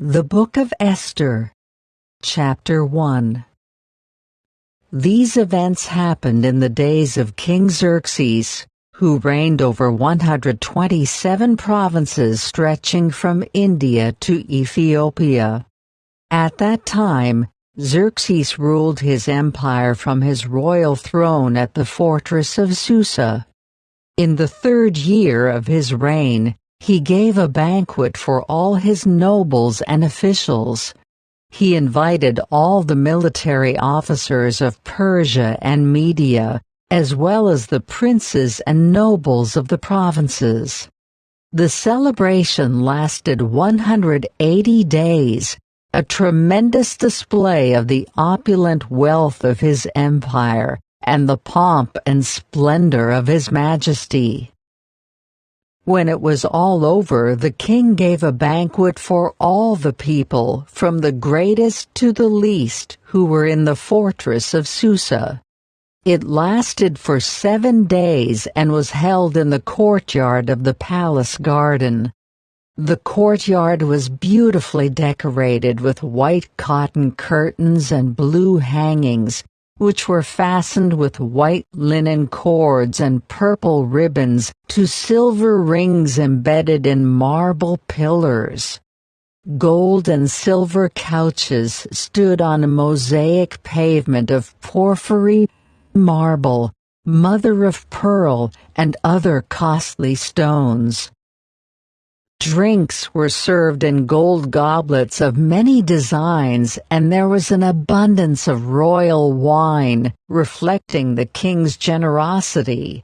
The Book of Esther, Chapter 1. These events happened in the days of King Xerxes, who reigned over 127 provinces stretching from India to Ethiopia. At that time, Xerxes ruled his empire from his royal throne at the fortress of Susa. In the 3rd year of his reign, he gave a banquet for all his nobles and officials. He invited all the military officers of Persia and Media, as well as the princes and nobles of the provinces. The celebration lasted 180 days, a tremendous display of the opulent wealth of his empire and the pomp and splendor of his majesty. When it was all over, the king gave a banquet for all the people, from the greatest to the least, who were in the fortress of Susa. It lasted for 7 days and was held in the courtyard of the palace garden. The courtyard was beautifully decorated with white cotton curtains and blue hangings, which were fastened with white linen cords and purple ribbons to silver rings embedded in marble pillars. Gold and silver couches stood on a mosaic pavement of porphyry, marble, mother of pearl, and other costly stones. Drinks were served in gold goblets of many designs, and there was an abundance of royal wine, reflecting the king's generosity.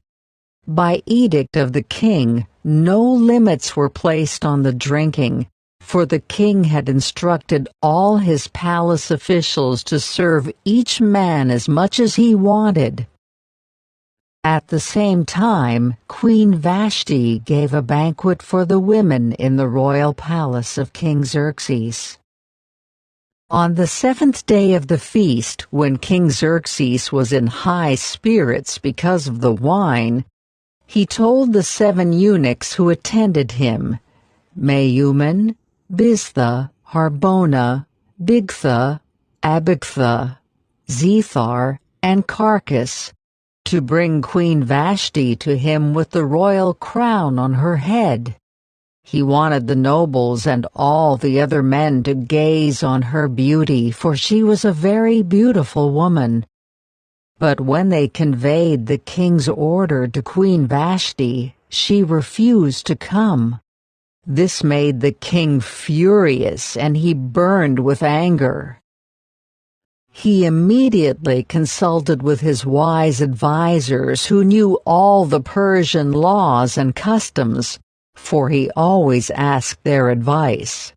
By edict of the king, no limits were placed on the drinking, for the king had instructed all his palace officials to serve each man as much as he wanted. At the same time, Queen Vashti gave a banquet for the women in the royal palace of King Xerxes. On the 7th day of the feast, when King Xerxes was in high spirits because of the wine, he told the 7 eunuchs who attended him, Mehuman, Biztha, Harbona, Bigtha, Abagtha, Zethar, and Carcass, to bring Queen Vashti to him with the royal crown on her head. He wanted the nobles and all the other men to gaze on her beauty, for she was a very beautiful woman. But when they conveyed the king's order to Queen Vashti, she refused to come. This made the king furious, and he burned with anger. He immediately consulted with his wise advisers who knew all the Persian laws and customs, for he always asked their advice.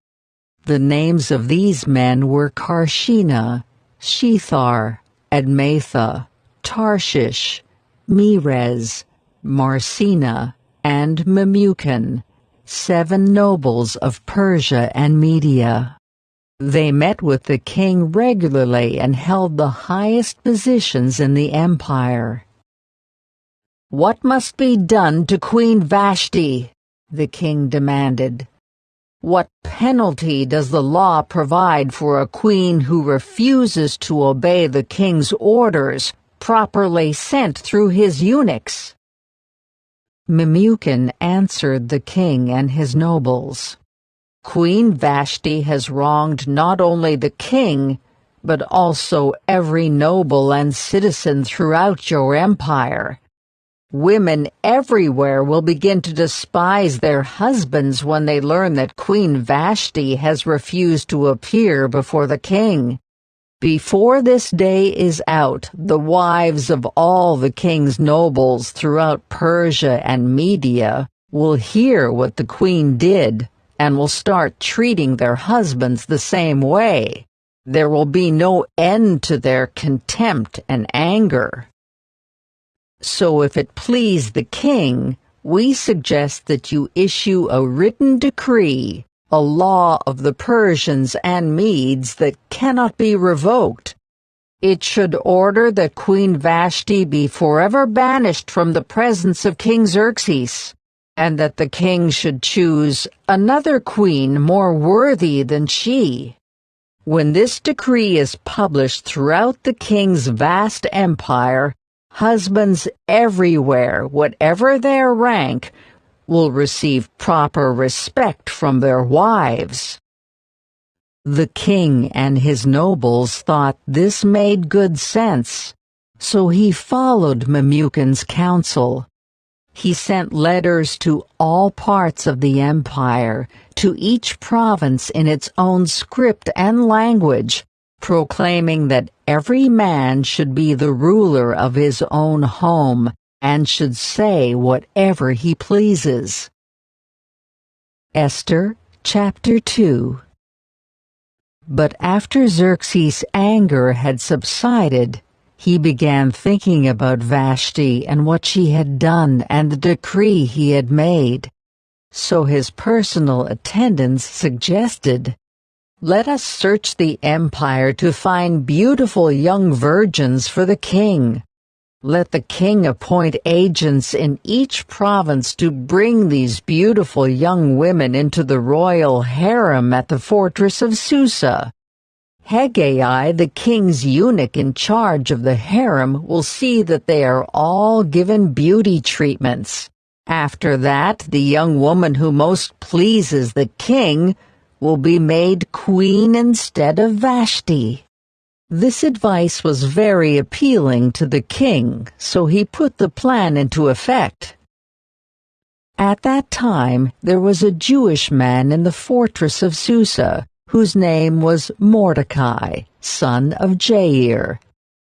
The names of these men were Karshina, Shethar, Admatha, Tarshish, Merez, Marsina, and Memucan, 7 nobles of Persia and Media. They met with the king regularly and held the highest positions in the empire. "What must be done to Queen Vashti?" the king demanded. "What penalty does the law provide for a queen who refuses to obey the king's orders, properly sent through his eunuchs?" Memucan answered the king and his nobles, "Queen Vashti has wronged not only the king, but also every noble and citizen throughout your empire. Women everywhere will begin to despise their husbands when they learn that Queen Vashti has refused to appear before the king. Before this day is out, the wives of all the king's nobles throughout Persia and Media will hear what the queen did, and will start treating their husbands the same way. There will be no end to their contempt and anger. So if it please the king, we suggest that you issue a written decree, a law of the Persians and Medes that cannot be revoked. It should order that Queen Vashti be forever banished from the presence of King Xerxes, and that the king should choose another queen more worthy than she. When this decree is published throughout the king's vast empire, husbands everywhere, whatever their rank, will receive proper respect from their wives." The king and his nobles thought this made good sense, so he followed Memucan's counsel. He sent letters to all parts of the empire, to each province in its own script and language, proclaiming that every man should be the ruler of his own home and should say whatever he pleases. Esther, chapter 2. But after Xerxes' anger had subsided, he began thinking about Vashti and what she had done and the decree he had made. So his personal attendants suggested, "Let us search the empire to find beautiful young virgins for the king. Let the king appoint agents in each province to bring these beautiful young women into the royal harem at the fortress of Susa. Hegai, the king's eunuch in charge of the harem, will see that they are all given beauty treatments. After that, the young woman who most pleases the king will be made queen instead of Vashti." This advice was very appealing to the king, so he put the plan into effect. At that time, there was a Jewish man in the fortress of Susa, whose name was Mordecai, son of Jair.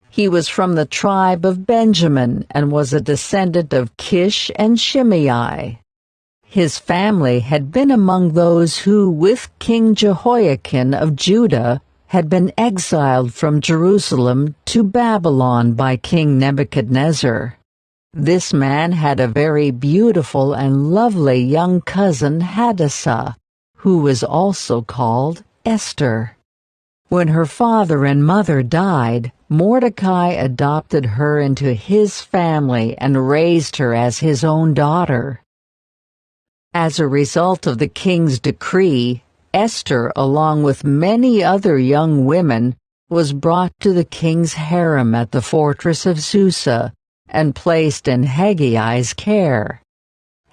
He was from the tribe of Benjamin and was a descendant of Kish and Shimei. His family had been among those who, with King Jehoiakim of Judah, had been exiled from Jerusalem to Babylon by King Nebuchadnezzar. This man had a very beautiful and lovely young cousin, Hadassah, who was also called Esther. When her father and mother died, Mordecai adopted her into his family and raised her as his own daughter. As a result of the king's decree, Esther, along with many other young women, was brought to the king's harem at the fortress of Susa and placed in Hagai's care.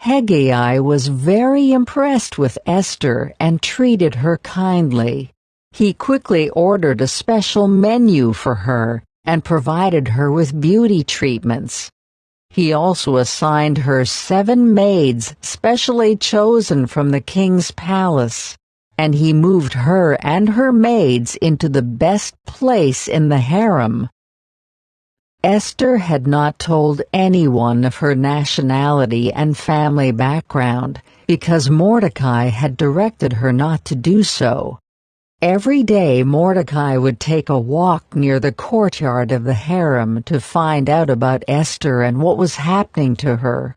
Hegai was very impressed with Esther and treated her kindly. He quickly ordered a special menu for her and provided her with beauty treatments. He also assigned her 7 maids specially chosen from the king's palace, and he moved her and her maids into the best place in the harem. Esther had not told anyone of her nationality and family background because Mordecai had directed her not to do so. Every day Mordecai would take a walk near the courtyard of the harem to find out about Esther and what was happening to her.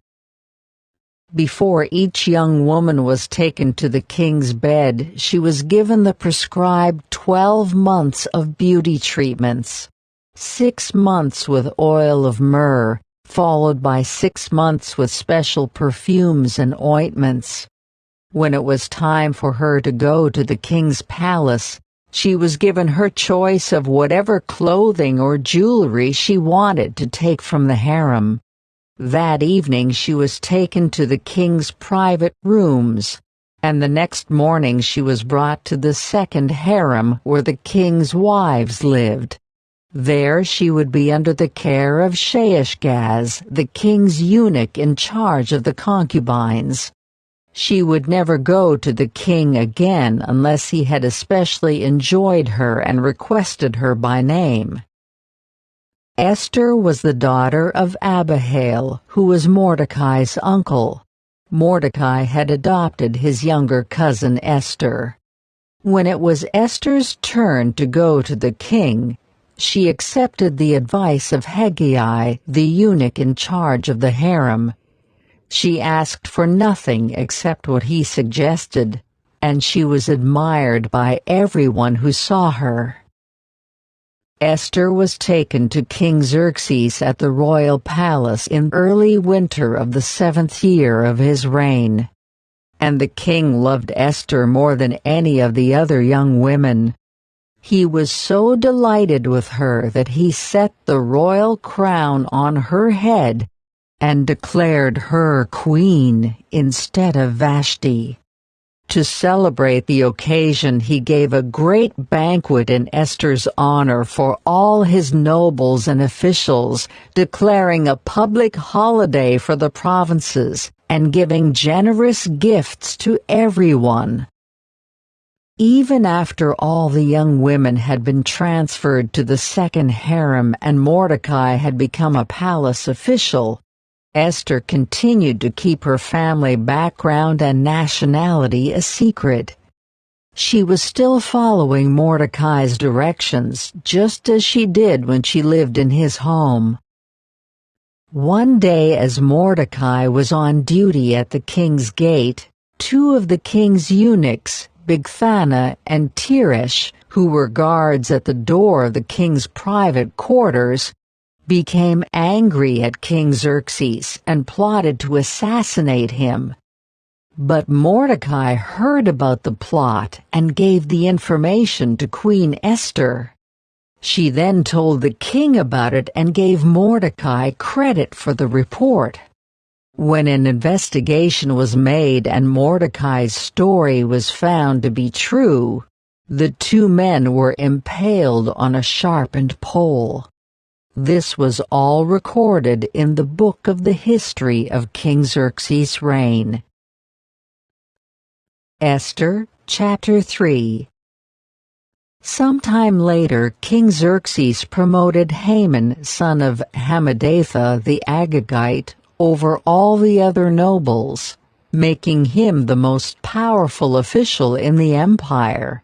Before each young woman was taken to the king's bed, she was given the prescribed 12 months of beauty treatments. 6 months with oil of myrrh, followed by 6 months with special perfumes and ointments. When it was time for her to go to the king's palace, she was given her choice of whatever clothing or jewelry she wanted to take from the harem. That evening she was taken to the king's private rooms, and the next morning she was brought to the second harem where the king's wives lived. There she would be under the care of Shaashgaz, the king's eunuch in charge of the concubines. She would never go to the king again unless he had especially enjoyed her and requested her by name. Esther was the daughter of Abihail, who was Mordecai's uncle. Mordecai had adopted his younger cousin Esther. When it was Esther's turn to go to the king, she accepted the advice of Hegai, the eunuch in charge of the harem. She asked for nothing except what he suggested, and she was admired by everyone who saw her. Esther was taken to King Xerxes at the royal palace in early winter of the 7th year of his reign. And the king loved Esther more than any of the other young women. He was so delighted with her that he set the royal crown on her head and declared her queen instead of Vashti. To celebrate the occasion, he gave a great banquet in Esther's honor for all his nobles and officials, declaring a public holiday for the provinces and giving generous gifts to everyone. Even after all the young women had been transferred to the second harem and Mordecai had become a palace official, Esther continued to keep her family background and nationality a secret. She was still following Mordecai's directions, just as she did when she lived in his home. One day, as Mordecai was on duty at the king's gate, two of the king's eunuchs, Bigthana and Teresh, who were guards at the door of the king's private quarters, became angry at King Xerxes and plotted to assassinate him. But Mordecai heard about the plot and gave the information to Queen Esther. She then told the king about it and gave Mordecai credit for the report. When an investigation was made and Mordecai's story was found to be true, the two men were impaled on a sharpened pole. This was all recorded in the book of the history of King Xerxes' reign. Esther, chapter 3. Sometime later, King Xerxes promoted Haman, son of Hammedatha the Agagite, over all the other nobles, making him the most powerful official in the empire.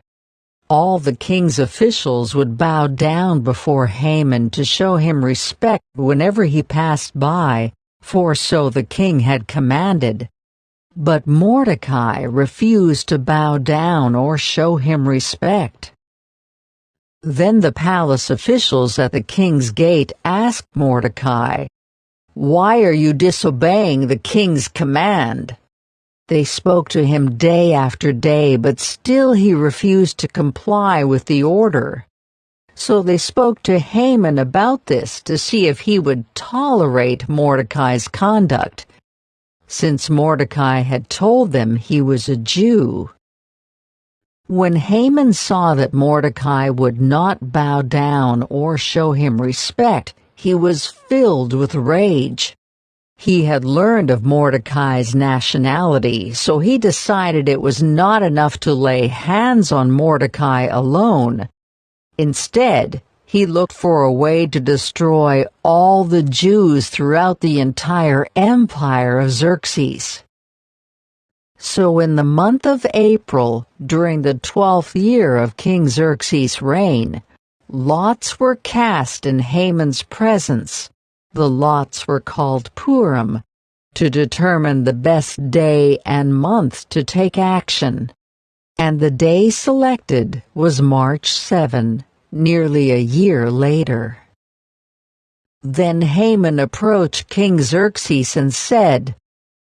All the king's officials would bow down before Haman to show him respect whenever he passed by, for so the king had commanded. But Mordecai refused to bow down or show him respect. Then the palace officials at the king's gate asked Mordecai, "Why are you disobeying the king's command?" They spoke to him day after day, but still he refused to comply with the order. So they spoke to Haman about this to see if he would tolerate Mordecai's conduct, since Mordecai had told them he was a Jew. When Haman saw that Mordecai would not bow down or show him respect, he was filled with rage. He had learned of Mordecai's nationality, so he decided it was not enough to lay hands on Mordecai alone. Instead, he looked for a way to destroy all the Jews throughout the entire empire of Xerxes. So in the month of April, during the 12th year of King Xerxes' reign, lots were cast in Haman's presence. The lots were called Purim, to determine the best day and month to take action. And the day selected was March 7, nearly a year later. Then Haman approached King Xerxes and said,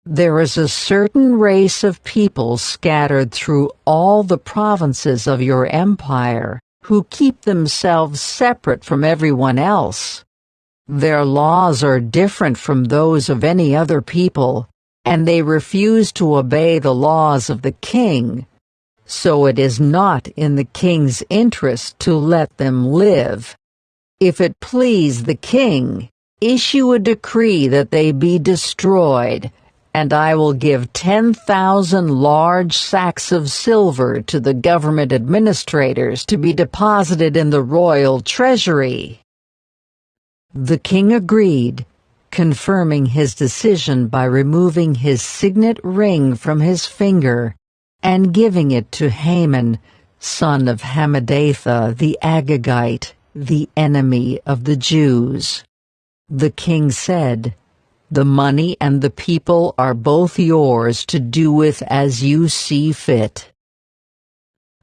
"There is a certain race of people scattered through all the provinces of your empire, who keep themselves separate from everyone else. Their laws are different from those of any other people, and they refuse to obey the laws of the king. So it is not in the king's interest to let them live. If it please the king, issue a decree that they be destroyed, and I will give 10,000 large sacks of silver to the government administrators to be deposited in the royal treasury." The king agreed, confirming his decision by removing his signet ring from his finger and giving it to Haman, son of Hammedatha the Agagite, the enemy of the Jews. The king said, "The money and the people are both yours to do with as you see fit."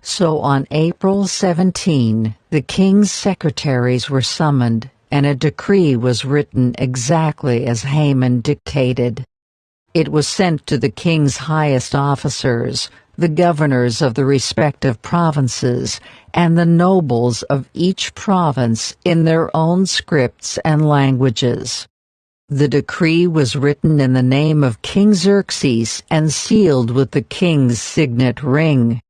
So on April 17, The king's secretaries were summoned, and a decree was written exactly as Haman dictated. It was sent to the king's highest officers, the governors of the respective provinces, and the nobles of each province in their own scripts and languages. The decree was written in the name of King Xerxes and sealed with the king's signet ring.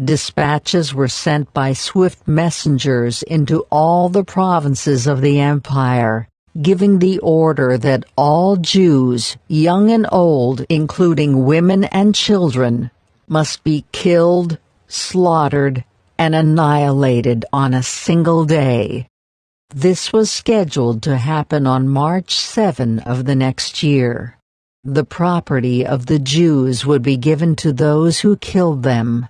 Dispatches were sent by swift messengers into all the provinces of the empire, giving the order that all Jews, young and old, including women and children, must be killed, slaughtered, and annihilated on a single day. This was scheduled to happen on March 7 of the next year. The property of the Jews would be given to those who killed them.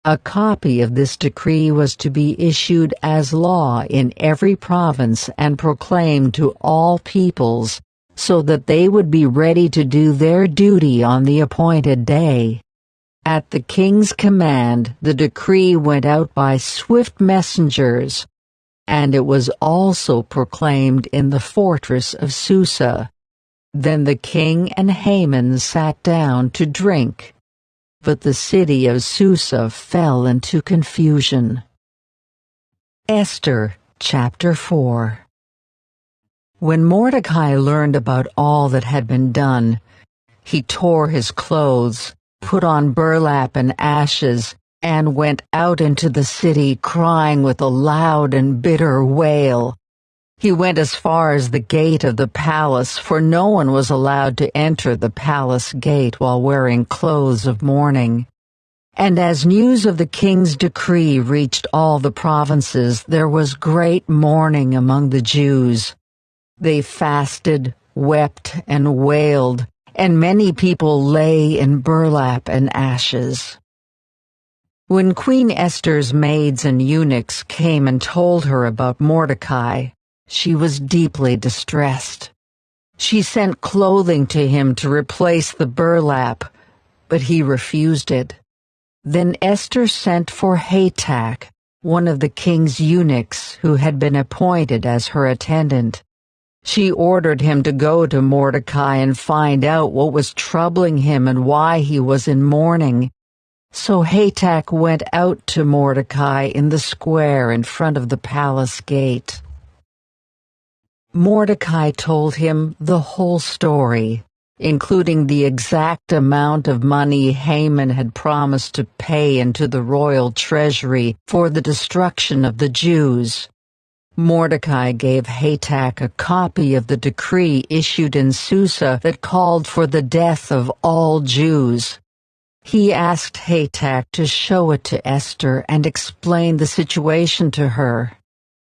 A copy of this decree was to be issued as law in every province and proclaimed to all peoples, so that they would be ready to do their duty on the appointed day. At the king's command, the decree went out by swift messengers, and it was also proclaimed in the fortress of Susa. Then the king and Haman sat down to drink. But the city of Susa fell into confusion. Esther, chapter 4. When Mordecai learned about all that had been done, he tore his clothes, put on burlap and ashes, and went out into the city crying with a loud and bitter wail. He went as far as the gate of the palace, for no one was allowed to enter the palace gate while wearing clothes of mourning. And as news of the king's decree reached all the provinces, there was great mourning among the Jews. They fasted, wept, and wailed, and many people lay in burlap and ashes. When Queen Esther's maids and eunuchs came and told her about Mordecai, she was deeply distressed. She sent clothing to him to replace the burlap, but he refused it. Then Esther sent for Hatak, one of the king's eunuchs who had been appointed as her attendant. She ordered him to go to Mordecai and find out what was troubling him and why he was in mourning. So Hatak went out to Mordecai in the square in front of the palace gate. Mordecai told him the whole story, including the exact amount of money Haman had promised to pay into the royal treasury for the destruction of the Jews. Mordecai gave Hatak a copy of the decree issued in Susa that called for the death of all Jews. He asked Hatak to show it to Esther and explain the situation to her.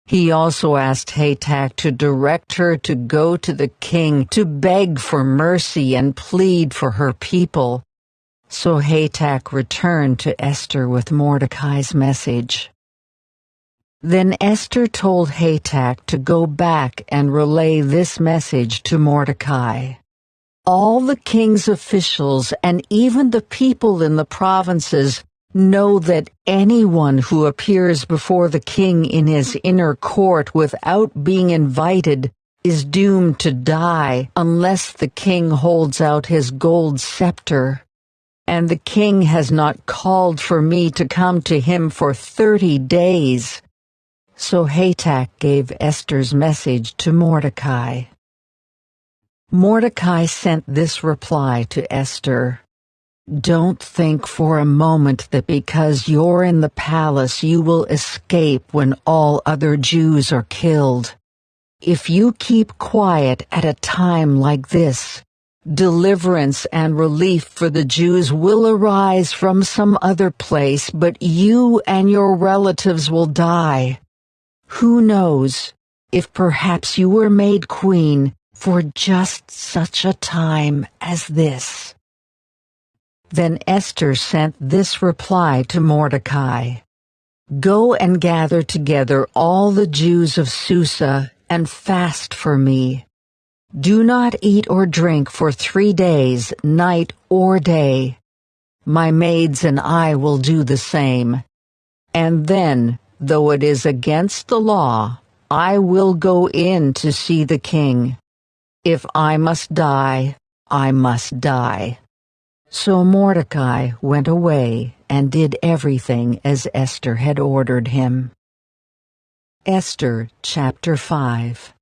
He also asked Hatak to direct her to go to the king to beg for mercy and plead for her people. So Hatak returned to Esther with Mordecai's message. Then Esther told Hatak to go back and relay this message to Mordecai. All the king's officials and even the people in the provinces know that anyone who appears before the king in his inner court without being invited is doomed to die unless the king holds out his gold scepter. And the king has not called for me to come to him for 30 days. So Hatak gave Esther's message to Mordecai. Mordecai sent this reply to Esther. Don't think for a moment that because you're in the palace you will escape when all other Jews are killed. If you keep quiet at a time like this, deliverance and relief for the Jews will arise from some other place, but you and your relatives will die. Who knows if perhaps you were made queen for just such a time as this. Then Esther sent this reply to Mordecai. Go and gather together all the Jews of Susa and fast for me. Do not eat or drink for 3 days, night or day. My maids and I will do the same. And then though it is against the law, I will go in to see the king. If I must die, I must die." So Mordecai went away and did everything as Esther had ordered him. Esther chapter 5.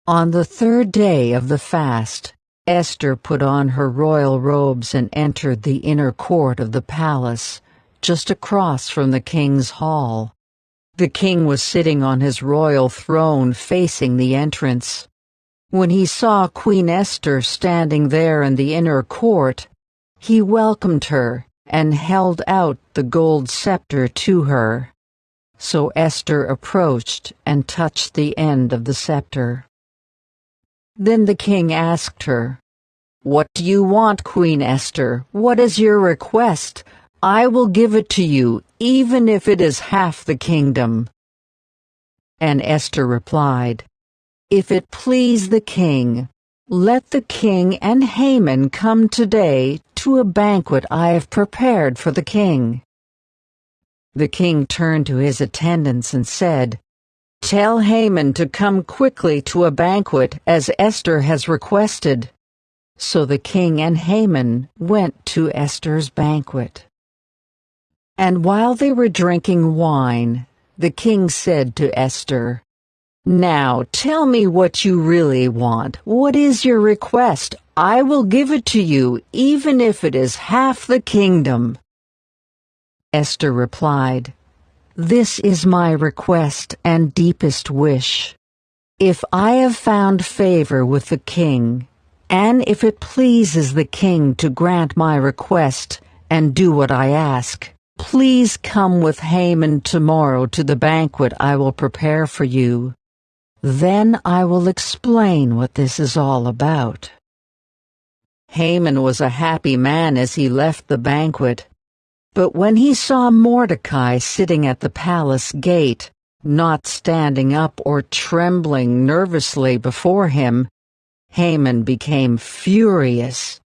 On the third day of the fast, Esther put on her royal robes and entered the inner court of the palace, just across from the king's hall. The king was sitting on his royal throne facing the entrance. When he saw Queen Esther standing there in the inner court, he welcomed her and held out the gold scepter to her. So Esther approached and touched the end of the scepter. Then the king asked her, "What do you want, Queen Esther? What is your request? I will give it to you, even if it is half the kingdom." And Esther replied, "If it please the king, let the king and Haman come today to a banquet I have prepared for the king." The king turned to his attendants and said, "Tell Haman to come quickly to a banquet as Esther has requested." So the king and Haman went to Esther's banquet. And while they were drinking wine, the king said to Esther, "Now tell me what you really want. What is your request? I will give it to you, even if it is half the kingdom." Esther replied, "This is my request and deepest wish. If I have found favor with the king, and if it pleases the king to grant my request and do what I ask, please come with Haman tomorrow to the banquet I will prepare for you. Then I will explain what this is all about." Haman was a happy man as he left the banquet. But when he saw Mordecai sitting at the palace gate, not standing up or trembling nervously before him, Haman became furious.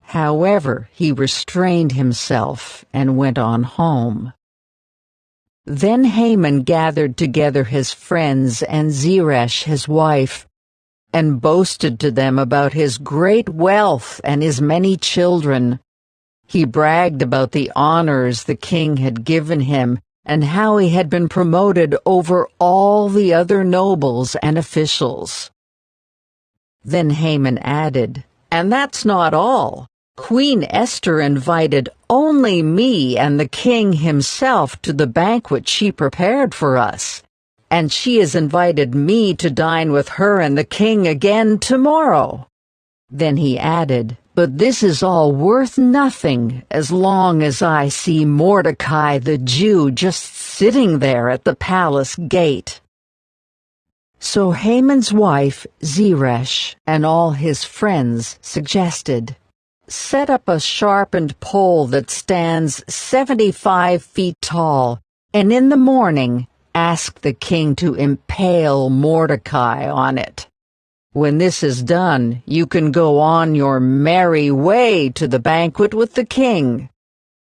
However, he restrained himself and went on home. Then Haman gathered together his friends and Zeresh his wife, and boasted to them about his great wealth and his many children. He bragged about the honors the king had given him and how he had been promoted over all the other nobles and officials. Then Haman added, "And that's not all. Queen Esther invited only me and the king himself to the banquet she prepared for us, and she has invited me to dine with her and the king again tomorrow." Then he added, "But this is all worth nothing as long as I see Mordecai the Jew just sitting there at the palace gate." So Haman's wife, Zeresh, and all his friends suggested, "Set up a sharpened pole that stands 75 feet tall, and in the morning ask the king to impale Mordecai on it. When this is done, you can go on your merry way to the banquet with the king."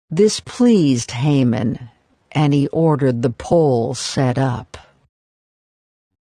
This pleased Haman, and he ordered the pole set up.